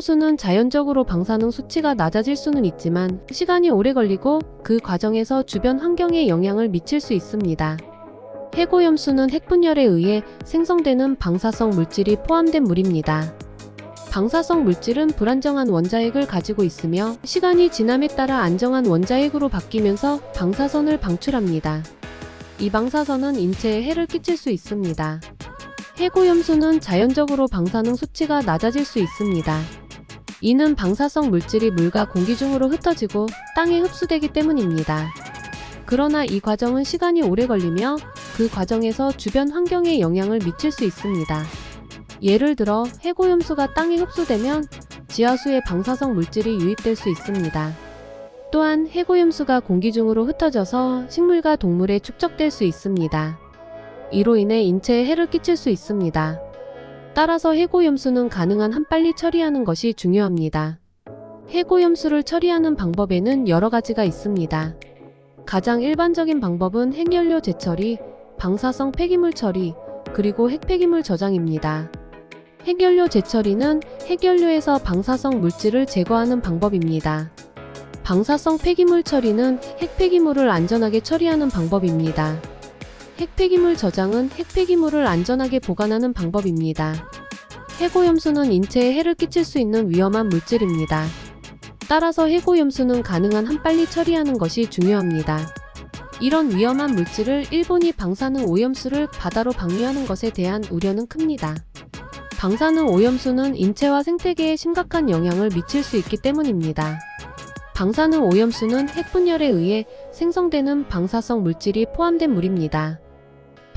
해고염수는 자연적으로 방사능 수치가 낮아질 수는 있지만 시간이 오래 걸리고 그 과정에서 주변 환경에 영향을 미칠 수 있습니다. 해고염수는 핵분열에 의해 생성되는 방사성 물질이 포함된 물입니다. 방사성 물질은 불안정한 원자핵을 가지고 있으며 시간이 지남에 따라 안정한 원자핵으로 바뀌면서 방사선을 방출합니다. 이 방사선은 인체에 해를 끼칠 수 있습니다. 해고염수는 자연적으로 방사능 수치가 낮아질 수 있습니다. 이는 방사성 물질이 물과 공기 중으로 흩어지고 땅에 흡수되기 때문입니다. 그러나 이 과정은 시간이 오래 걸리며 그 과정에서 주변 환경에 영향을 미칠 수 있습니다. 예를 들어 해고염수가 땅에 흡수되면 지하수에 방사성 물질이 유입될 수 있습니다. 또한 해고염수가 공기 중으로 흩어져서 식물과 동물에 축적될 수 있습니다. 이로 인해 인체에 해를 끼칠 수 있습니다. 따라서 해고염수는 가능한 한 빨리 처리하는 것이 중요합니다. 해고염수를 처리하는 방법에는 여러 가지가 있습니다. 가장 일반적인 방법은 핵연료 재처리, 방사성 폐기물 처리, 그리고 핵폐기물 저장입니다. 핵연료 재처리는 핵연료에서 방사성 물질을 제거하는 방법입니다. 방사성 폐기물 처리는 핵폐기물을 안전하게 처리하는 방법입니다. 핵폐기물 저장은 핵폐기물을 안전하게 보관하는 방법입니다. 해고염수는 인체에 해를 끼칠 수 있는 위험한 물질입니다. 따라서 해고염수는 가능한 한 빨리 처리하는 것이 중요합니다. 이런 위험한 물질을 일본이 방사능 오염수를 바다로 방류하는 것에 대한 우려는 큽니다. 방사능 오염수는 인체와 생태계에 심각한 영향을 미칠 수 있기 때문입니다. 방사능 오염수는 핵분열에 의해 생성되는 방사성 물질이 포함된 물입니다.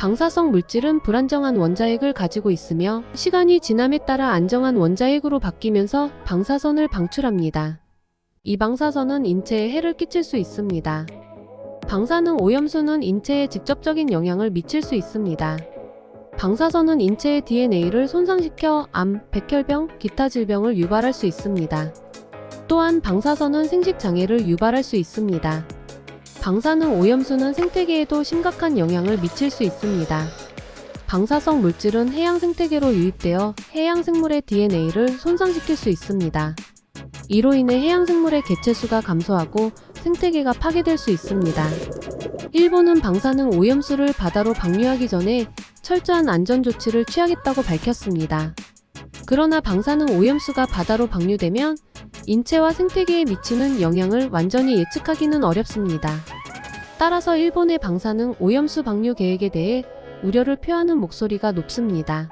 방사성 물질은 불안정한 원자핵을 가지고 있으며 시간이 지남에 따라 안정한 원자핵으로 바뀌면서 방사선을 방출합니다. 이 방사선은 인체에 해를 끼칠 수 있습니다. 방사능 오염수는 인체에 직접적인 영향을 미칠 수 있습니다. 방사선은 인체의 DNA를 손상시켜 암, 백혈병, 기타 질병을 유발할 수 있습니다. 또한 방사선은 생식장애를 유발할 수 있습니다. 방사능 오염수는 생태계에도 심각한 영향을 미칠 수 있습니다. 방사성 물질은 해양 생태계로 유입되어 해양 생물의 DNA를 손상시킬 수 있습니다. 이로 인해 해양 생물의 개체수가 감소하고 생태계가 파괴될 수 있습니다. 일본은 방사능 오염수를 바다로 방류하기 전에 철저한 안전조치를 취하겠다고 밝혔습니다. 그러나 방사능 오염수가 바다로 방류되면 인체와 생태계에 미치는 영향을 완전히 예측하기는 어렵습니다. 따라서 일본의 방사능 오염수 방류 계획에 대해 우려를 표하는 목소리가 높습니다.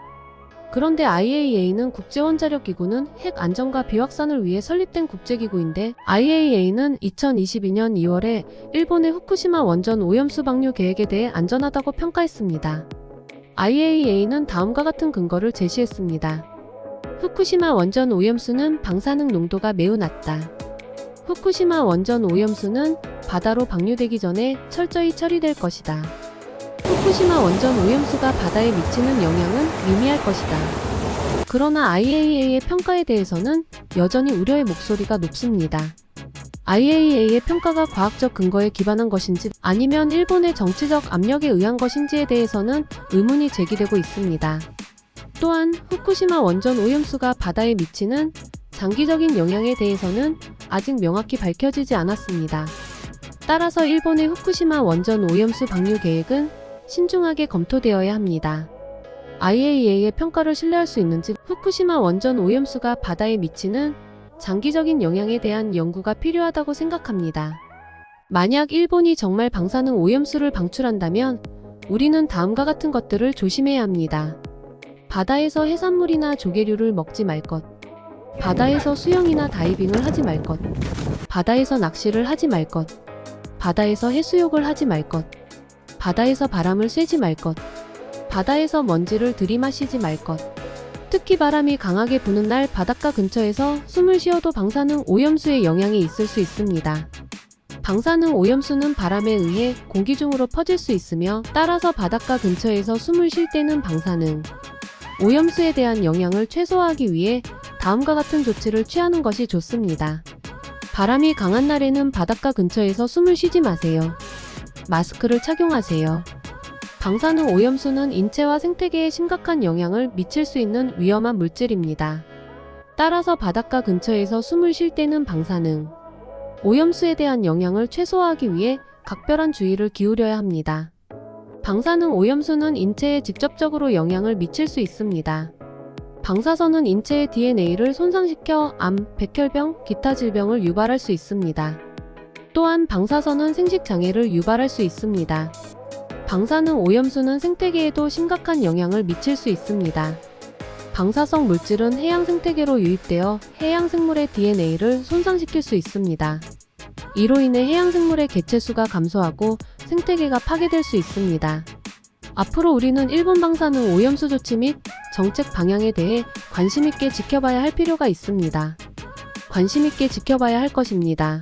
그런데 IAEA는 국제원자력기구는 핵 안전과 비확산을 위해 설립된 국제기구인데 IAEA는 2022년 2월에 일본의 후쿠시마 원전 오염수 방류 계획에 대해 안전하다고 평가했습니다. IAEA는 다음과 같은 근거를 제시했습니다. 후쿠시마 원전 오염수는 방사능 농도가 매우 낮다. 후쿠시마 원전 오염수는 바다로 방류되기 전에 철저히 처리될 것이다. 후쿠시마 원전 오염수가 바다에 미치는 영향은 미미할 것이다. 그러나 IAEA의 평가에 대해서는 여전히 우려의 목소리가 높습니다. IAEA의 평가가 과학적 근거에 기반한 것인지 아니면 일본의 정치적 압력에 의한 것인지에 대해서는 의문이 제기되고 있습니다. 또한 후쿠시마 원전 오염수가 바다에 미치는 장기적인 영향에 대해서는 아직 명확히 밝혀지지 않았습니다. 따라서 일본의 후쿠시마 원전 오염수 방류 계획은 신중하게 검토되어야 합니다. IAEA의 평가를 신뢰할 수 있는지 후쿠시마 원전 오염수가 바다에 미치는 장기적인 영향에 대한 연구가 필요하다고 생각합니다. 만약 일본이 정말 방사능 오염수를 방출한다면 우리는 다음과 같은 것들을 조심해야 합니다. 바다에서 해산물이나 조개류를 먹지 말 것. 바다에서 수영이나 다이빙을 하지 말 것. 바다에서 낚시를 하지 말 것. 바다에서 해수욕을 하지 말 것. 바다에서 바람을 쐬지 말 것. 바다에서 먼지를 들이마시지 말 것. 특히 바람이 강하게 부는 날 바닷가 근처에서 숨을 쉬어도 방사능 오염수의 영향이 있을 수 있습니다. 방사능 오염수는 바람에 의해 공기 중으로 퍼질 수 있으며 따라서 바닷가 근처에서 숨을 쉴 때는 방사능 오염수에 대한 영향을 최소화하기 위해 다음과 같은 조치를 취하는 것이 좋습니다. 바람이 강한 날에는 바닷가 근처에서 숨을 쉬지 마세요. 마스크를 착용하세요. 방사능 오염수는 인체와 생태계에 심각한 영향을 미칠 수 있는 위험한 물질입니다. 따라서 바닷가 근처에서 숨을 쉴 때는 방사능, 오염수에 대한 영향을 최소화하기 위해 각별한 주의를 기울여야 합니다. 방사능 오염수는 인체에 직접적으로 영향을 미칠 수 있습니다. 방사선은 인체의 DNA를 손상시켜 암, 백혈병, 기타 질병을 유발할 수 있습니다. 또한 방사선은 생식장애를 유발할 수 있습니다. 방사능 오염수는 생태계에도 심각한 영향을 미칠 수 있습니다. 방사성 물질은 해양 생태계로 유입되어 해양 생물의 DNA를 손상시킬 수 있습니다. 이로 인해 해양 생물의 개체수가 감소하고 생태계가 파괴될 수 있습니다. 앞으로 우리는 일본 방사능 오염수 조치 및 정책 방향에 대해 관심 있게 지켜봐야 할 필요가 있습니다. 관심 있게 지켜봐야 할 것입니다.